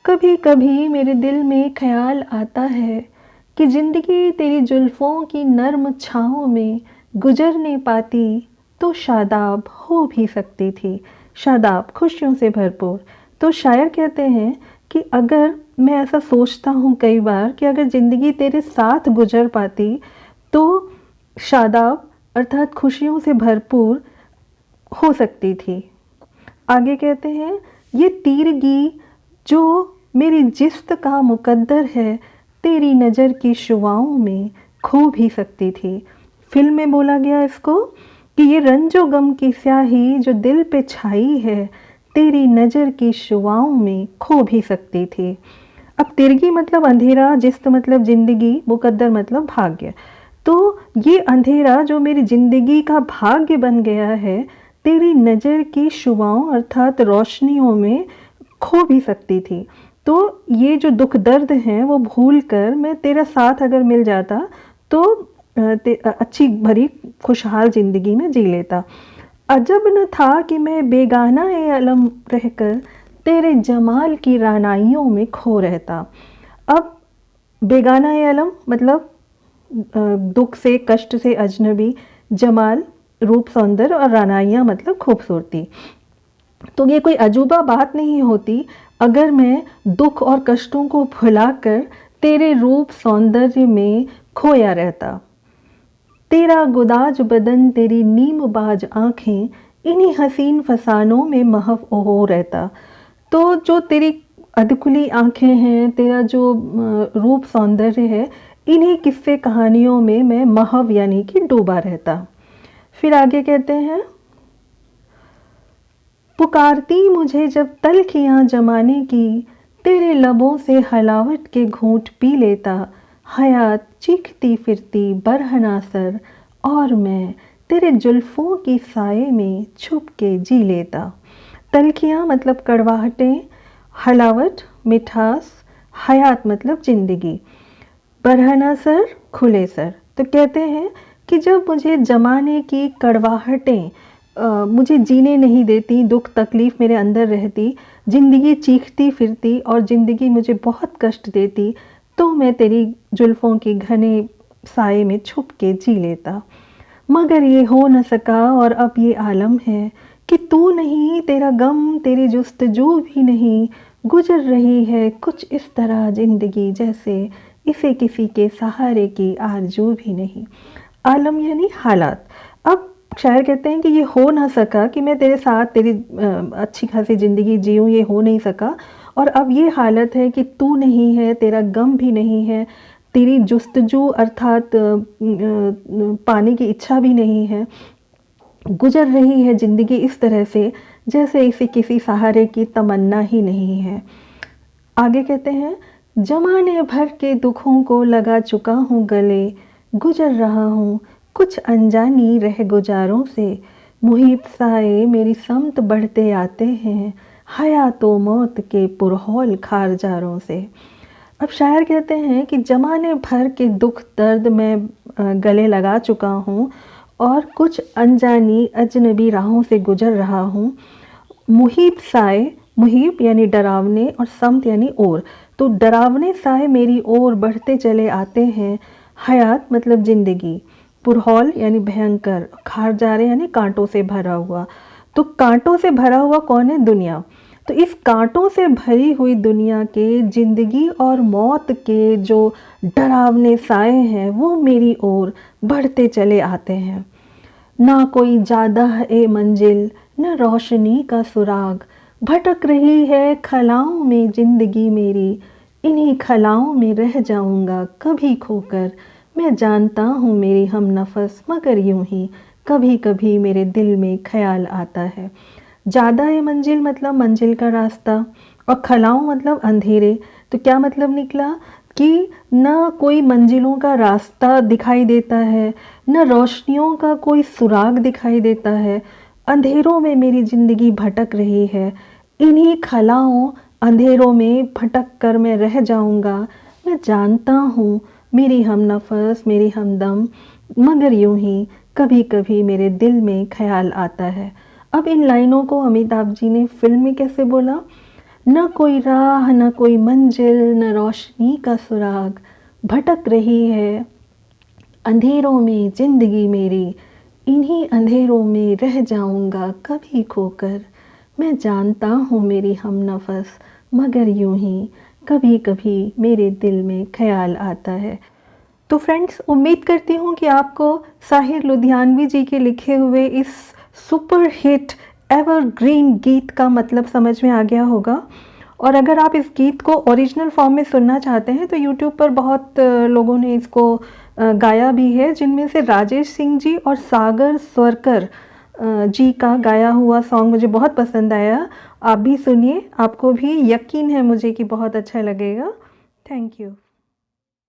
कभी कभी मेरे दिल में ख्याल आता है कि ज़िंदगी तेरी जुल्फ़ों की नर्म छाँव में गुज़रने पाती तो शादाब हो भी सकती थी, शादाब खुशियों से भरपूर। तो शायर कहते हैं कि अगर मैं ऐसा सोचता हूँ कई बार कि अगर ज़िंदगी तेरे साथ गुज़र पाती तो शादाब अर्थात खुशियों से भरपूर हो सकती थी। आगे कहते हैं, ये तीरगी जो मेरी जिस्त का मुकद्दर है तेरी नज़र की शुआओं में खो भी सकती थी। फिल्म में बोला गया इसको कि ये रंजो गम की स्याही जो दिल पे छाई है तेरी नज़र की शुआओं में खो भी सकती थी। अब तिरगी मतलब अंधेरा, जिस्त मतलब ज़िंदगी, मुकद्दर मतलब भाग्य। तो ये अंधेरा जो मेरी ज़िंदगी का भाग्य बन गया है तेरी नज़र की शुआओं अर्थात रोशनियों में खो भी सकती थी। तो ये जो दुख दर्द हैं वो भूल कर मैं तेरा साथ अगर मिल जाता तो अच्छी भरी खुशहाल ज़िंदगी में जी लेता। अजब न था कि मैं बेगाना ए अलम रहकर तेरे जमाल की रानाइयों में खो रहता। अब बेगाना ए अलम मतलब दुख से, कष्ट से अजनबी, जमाल रूप सौंदर्य और रानाइयाँ मतलब खूबसूरती। तो ये कोई अजूबा बात नहीं होती अगर मैं दुख और कष्टों को भुलाकर तेरे रूप सौंदर्य में खोया रहता। तेरा गुदाज बदन, तेरी नीम बाज आँखें, इन्हीं हसीन फसानों में महव हो रहता। तो जो तेरी अधखुली आँखें हैं, तेरा जो रूप सौंदर्य है, इन्हीं किस्से कहानियों में मैं महव यानी कि डूबा रहता। फिर आगे कहते हैं, पुकारती मुझे जब तलखियाँ जमाने की तेरे लबों से हलावट के घूंट पी लेता। हयात चीखती फिरती बरहना सर और मैं तेरे जुल्फ़ों की साए में छुप के जी लेता। तलखियाँ मतलब कड़वाहटें, हलावट मिठास, हयात मतलब ज़िंदगी, बरहना सर खुले सर। तो कहते हैं कि जब मुझे ज़माने की कड़वाहटें मुझे जीने नहीं देती, दुख तकलीफ़ मेरे अंदर रहती, ज़िंदगी चीखती फिरती और ज़िंदगी मुझे बहुत कष्ट देती, तो मैं तेरी जुल्फ़ों की घने साए में छुप के जी लेता। मगर ये हो न सका और अब ये आलम है कि तू नहीं, तेरा गम, तेरी जुस्तजू भी नहीं, गुजर रही है कुछ इस तरह ज़िंदगी जैसे इसे किसी के सहारे की आरज़ू भी नहीं। आलम यानी हालात। अब शायर कहते हैं कि ये हो ना सका कि मैं तेरे साथ तेरी अच्छी खासी ज़िंदगी जीऊँ, ये हो नहीं सका। और अब ये हालत है कि तू नहीं है, तेरा गम भी नहीं है, तेरी जुस्तजू अर्थात पाने की इच्छा भी नहीं है। गुजर रही है ज़िंदगी इस तरह से जैसे इसे किसी सहारे की तमन्ना ही नहीं है। आगे कहते हैं, ज़माने भर के दुखों को लगा चुका हूँ गले, गुजर रहा हूँ कुछ अनजानी रह गुजारों से। मुहीब साए मेरी समत बढ़ते आते हैं, हयातो मौत के पुरहौल खारजारों से। अब शायर कहते हैं कि ज़माने भर के दुख दर्द मैं गले लगा चुका हूँ और कुछ अनजानी अजनबी राहों से गुजर रहा हूँ। मुहीब साए, मुहीब यानी डरावने और समत यानी ओर, तो डरावने साए मेरी ओर बढ़ते चले आते हैं। हयात मतलब ज़िंदगी, पुरहौल यानी भयंकर, खारजारे यानी कांटों से भरा हुआ। तो कांटों से भरा हुआ कौन है? दुनिया। तो इस कांटों से भरी हुई दुनिया के ज़िंदगी और मौत के जो डरावने साए हैं वो मेरी ओर बढ़ते चले आते हैं। ना कोई ज़्यादा ए मंजिल, न रोशनी का सुराग, भटक रही है खलाओं में ज़िंदगी मेरी, इन्हीं खलाओं में रह जाऊंगा कभी खोकर। मैं जानता हूँ मेरी हम नफस, मगर यूं ही कभी कभी मेरे दिल में ख्याल आता है। ज़्यादा ए मंजिल मतलब मंजिल का रास्ता, और खलाओं मतलब अंधेरे। तो क्या मतलब निकला कि न कोई मंजिलों का रास्ता दिखाई देता है, न रोशनियों का कोई सुराग दिखाई देता है, अंधेरों में मेरी ज़िंदगी भटक रही है। इन्हीं खलाओं अंधेरों में भटक कर मैं रह जाऊंगा। मैं जानता हूँ मेरी हम नफस, मेरी हमदम, मगर यूं ही कभी कभी मेरे दिल में ख्याल आता है। अब इन लाइनों को अमिताभ जी ने फिल्म में कैसे बोला? न कोई राह न कोई मंजिल न रोशनी का सुराग, भटक रही है अंधेरों में ज़िंदगी मेरी, इन्हीं अंधेरों में रह जाऊंगा कभी खोकर। मैं जानता हूँ मेरी हमनफस, मगर यूं ही कभी कभी मेरे दिल में ख्याल आता है। तो फ्रेंड्स, उम्मीद करती हूँ कि आपको साहिर लुधियानवी जी के लिखे हुए इस सुपर हिट एवरग्रीन गीत का मतलब समझ में आ गया होगा। और अगर आप इस गीत को ओरिजिनल फॉर्म में सुनना चाहते हैं तो यूट्यूब पर बहुत लोगों ने इसको गाया भी है, जिनमें से राजेश सिंह जी और सागर स्वरकर जी का गाया हुआ सॉन्ग मुझे बहुत पसंद आया। आप भी सुनिए, आपको भी यकीन है मुझे कि बहुत अच्छा लगेगा। Thank you.